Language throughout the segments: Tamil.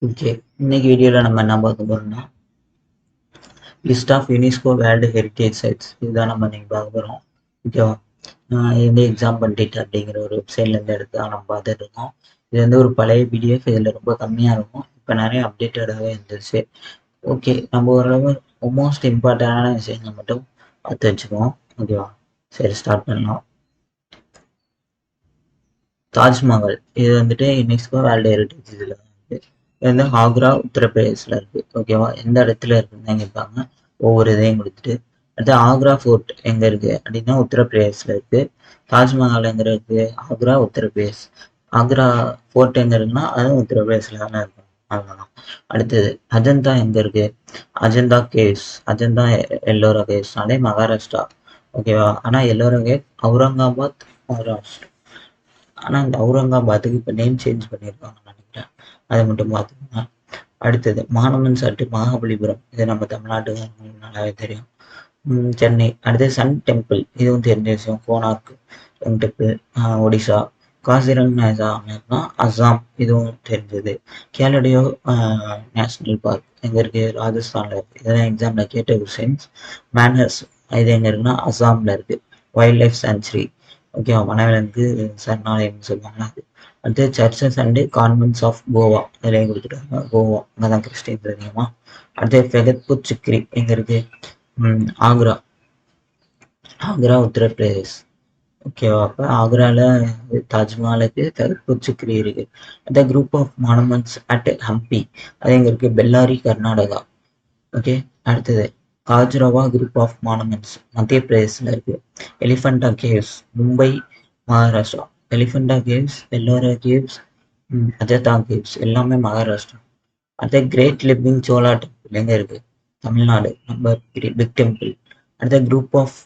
ஓகே. இன்னைக்கு வீடியோல நம்ம என்ன பார்க்க போறோம்னா, list of UNESCO world heritage sites இதுதான் நம்ம இன்னைக்கு பார்க்க போறோம். ஓகேவா? இது வந்து எக்ஸாம் பண்டிட் அப்படிங்கிற ஒரு வெப்சைட்லேருந்து எடுத்து தான் நம்ம பார்த்துட்டு இருக்கோம். இது வந்து ஒரு பழைய பிடிஎஃப், இதில் ரொம்ப கம்மியாக இருக்கும். இப்போ நிறைய அப்டேட்டடாகவே இருந்துச்சு. ஓகே, நம்ம ஓரளவு மோஸ்ட் இம்பார்ட்டண்டான விஷயங்களை மட்டும் பார்த்து வச்சுக்குவோம். ஓகேவா? சரி, ஸ்டார்ட் பண்ணலாம். தாஜ்மஹால் இது வந்துட்டு யுனெஸ்கோ வேர்ல்டு ஹெரிடேஜ் இதில் வந்து இது வந்து ஆக்ரா உத்தரப்பிரதேசில் இருக்குது. ஓகேவா? எந்த இடத்துல இருக்குன்னு கேட்பாங்க. ஒவ்வொரு இதையும் கொடுத்துட்டு அடுத்து ஆக்ரா ஃபோர்ட் எங்கே இருக்குது அப்படின்னா உத்தரப்பிரதேசில் இருக்குது. தாஜ்மஹால் எங்கே இருக்குது? ஆக்ரா உத்தரப்பிரதேஷ். ஆக்ரா ஃபோர்ட் எங்கே இருக்குன்னா அதுவும் உத்தரப்பிரதேசில் தானே இருக்கும். அவ்வளோதான். அடுத்தது அஜந்தா எங்கே இருக்குது? அஜந்தா கேவ்ஸ். அஜந்தா எல்லோரா கேவ்ஸ்னாலே மகாராஷ்டிரா. ஓகேவா? ஆனால் எல்லோரா கேவ் அவுரங்காபாத் மகாராஷ்டிரா. ஆனால் அந்த அவுரங்காபாத்துக்கு இப்போ நேம் சேஞ்ச் பண்ணியிருக்காங்கன்னு நினைக்கிறேன். அதை மட்டும் பார்த்துக்கோங்க. அடுத்தது மானமன் சாட்டு மகாபலிபுரம். இது நம்ம தமிழ்நாட்டுக்கு நல்லாவே தெரியும். சென்னை. அடுத்தது சன் டெம்பிள், இதுவும் தெரிஞ்ச விஷயம். Konark sun temple Odisha. காசிரங்கா அஸ்ஸாம், இதுவும் தெரிஞ்சது. கேலடியோ நேஷனல் பார்க் எங்கே இருக்குது? ராஜஸ்தானில் இருக்குது. இதெல்லாம் எக்ஸாமில் கேட்ட கொஸ்டின்ஸ். மேனர்ஸ் இது எங்கே இருக்குன்னா அஸ்ஸாமில் இருக்குது. வைல்ட் லைஃப் சான்ச்சுரி, ஓகேவா? வனவிலங்கு சரணாலயம்னு சொல்லுவாங்க அது. அடுத்து churches and convents of Goa, இதுலேயும் கொடுத்துருக்காங்க. கோவா அங்கே தான் கிறிஸ்டின்ஸ் அதிகமா. அடுத்து ஃபெகத்பூர் சிக்ரி எங்கே இருக்குது? ஆக்ரா. ஆக்ரா உத்தரப்பிரதேஷ். ஓகேவா? அப்போ ஆக்ராவில் தாஜ்மஹாலுக்கு ஃபெகத்பூர் சிக்ரி இருக்கு. அந்த group of monuments at Hampi, அது எங்கே இருக்குது? பெல்லாரி கர்நாடகா. ஓகே. அடுத்தது Khajuraho group of monuments Madhya பிரதேசில் இருக்கு. Elephanta caves Mumbai Maharashtra. Elephanta caves, Ellora caves, Ajanta caves எல்லாமே மகாராஷ்டிரா. அடுத்த கிரேட் லிவிங் சோலா டெம்பிள் எங்கே இருக்கு? தமிழ்நாடு. Number 3 big temple. அடுத்த group of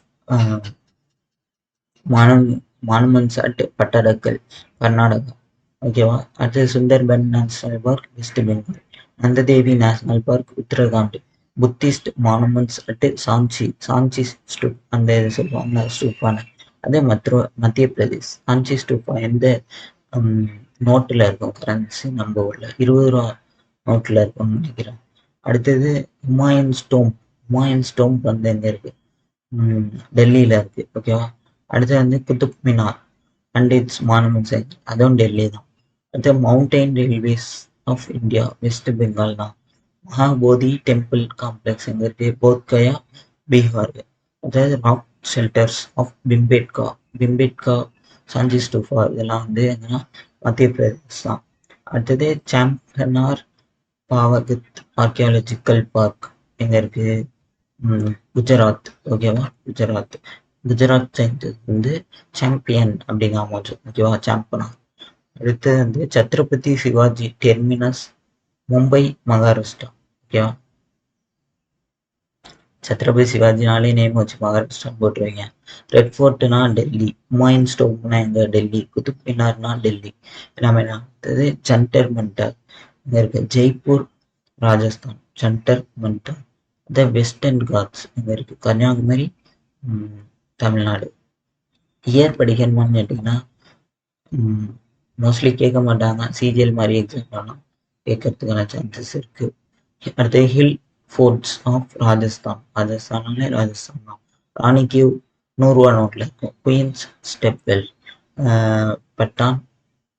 monuments at Pattadakal Karnataka. ஓகேவா? அடுத்தது Sundarban national park west Bengal. Nanda Devi national park Uttarakhand. Buddhist monuments at Sanchi. Sanchi stoop, அந்த இது சொல்லுவாங்க ஸ்டூப்பான, அது மத்திய பிரதேஷ். சாஞ்சி ஸ்டூப்பா எந்த நோட்டில் இருக்கும்? கரன்சி நம்ம ஊரில் 20 ரூபா நோட்டில் இருக்கும்னு நினைக்கிறேன். அடுத்தது ஹுமாயூன் ஸ்டோம். ஹுமாயூன் ஸ்டோம் வந்து எங்கே இருக்குது? டெல்லியில் இருக்குது. ஓகேவா? அடுத்தது வந்து Qutub Minar and its monuments, அதுவும் டெல்லி தான். அடுத்து mountain railways of India West Bengal தான். மகாபோதி டெம்பிள் காம்ப்ளெக்ஸ் எங்கே இருக்கு? போத்கயா, பீகார். அதாவது rock shelters of Bhimbetka. Bhimbetka, Sanchi stupa இதெல்லாம் வந்து எங்கன்னா மத்திய பிரதேஷ் தான். அடுத்தது சாம்பனார் பாவகத் ஆர்கியாலஜிக்கல் பார்க் எங்கே இருக்கு? குஜராத். ஓகேவா? குஜராத். குஜராத் சைடு வந்து சாம்பியன் அப்படிங்கிற மாதிரி. ஓகேவா? சாம்பனார். அடுத்தது வந்து சத்ரபதி சிவாஜி டெர்மினஸ் மும்பை மகாராஷ்டிரா. ஓகேவா? சத்ரபதி சிவாஜினாலே நேம் வச்சு மகாராஷ்டிரா போட்டுருவீங்க. ரெட் ஃபோர்ட்னா டெல்லி. ஹுமாயூன் ஸ்டோம்னா எங்க? டெல்லி. குதுப் மினார்னா டெல்லி. எல்லாமே. அடுத்தது ஜந்தர் மந்தர் இங்க இருக்கு, ஜெய்ப்பூர் ராஜஸ்தான். ஜந்தர் மந்தர். த வெஸ்டர்ன் காட்ஸ் இங்க இருக்கு, கன்னியாகுமரி தமிழ்நாடு. இயர் படிக்கணுமான்னு கேட்டிங்கன்னா மோஸ்ட்லி கேட்க மாட்டாங்க. சிஜிஎல் மாதிரி எக்ஸாம்லாம் கேட்கறதுக்கான சான்சஸ் இருக்கு. அடுத்து ஹில் ஃபோர்ட்ஸ் ஆஃப் ராஜஸ்தான். ராஜஸ்தானாலே ராஜஸ்தான் தான். ராணி கிவ் 100 ரூபா நோட்டில் இருக்கும். Queen's stepwell Patan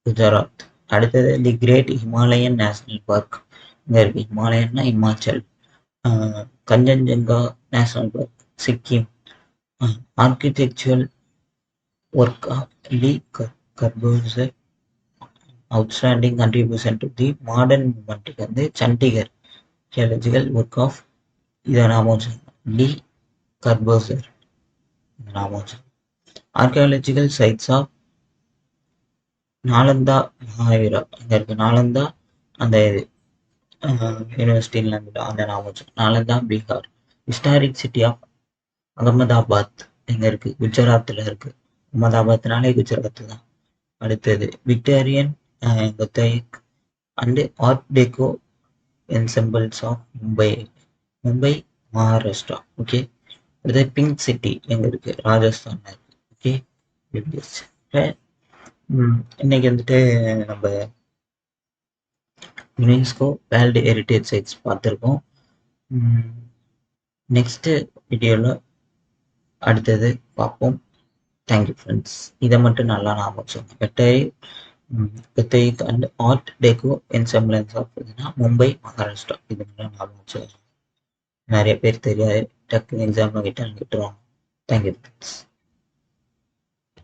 Gujarat. அடுத்தது the great Himalayan national park இங்கே இருக்கு. ஹிமாலயன்னா Himachal. Kanchenjunga national park Sikkim. Architectural work of Le Corbusier outstanding contribution to the modern மூமெண்ட்டுக்கு வந்து சண்டிகர் ஆர்கியாலஜிக்கல் ஒர்க் ஆஃப், இதை நாம லீ கர்பூசர் நாம. Archaeological sites of Nalanda Mahavira இங்கே இருக்கு. நாலந்தா அந்த இது யூனிவர்சிட்டியில் அந்த நாம Nalanda Bihar. Historic city of Ahmedabad எங்கே இருக்கு? குஜராத்தில் இருக்கு. அகமதாபாத்னாலே குஜராத் தான். அடுத்தது Victorian gothic and art deco ensembles of Mumbai. Mumbai Maharashtra. Okay. அடுத்தது பிங்க் சிட்டி எங்கே இருக்கு? ராஜஸ்தான்ல இருக்கு. ஓகே. இன்னைக்கு வந்துட்டு நம்ம யுனெஸ்கோ வேர்ல்டு ஹெரிட்டேஜ் சைட்ஸ் பார்த்துருக்கோம். நெக்ஸ்ட்டு வீடியோவில் அடுத்தது பார்ப்போம். Thank you friends. இதை மட்டும் நல்லா ஞாபகம் வச்சுக்கோங்க. பெத்தைக் and art deco ensembles of Mumbai, Maharashtra. இது மட்டும் ஞாபகம் வச்சுக்கோங்க. நிறைய பேர் தெரியாது, டக்கு எக்ஸாம்பிள் கிட்ட விட்டுருவாங்க. Thank you friends.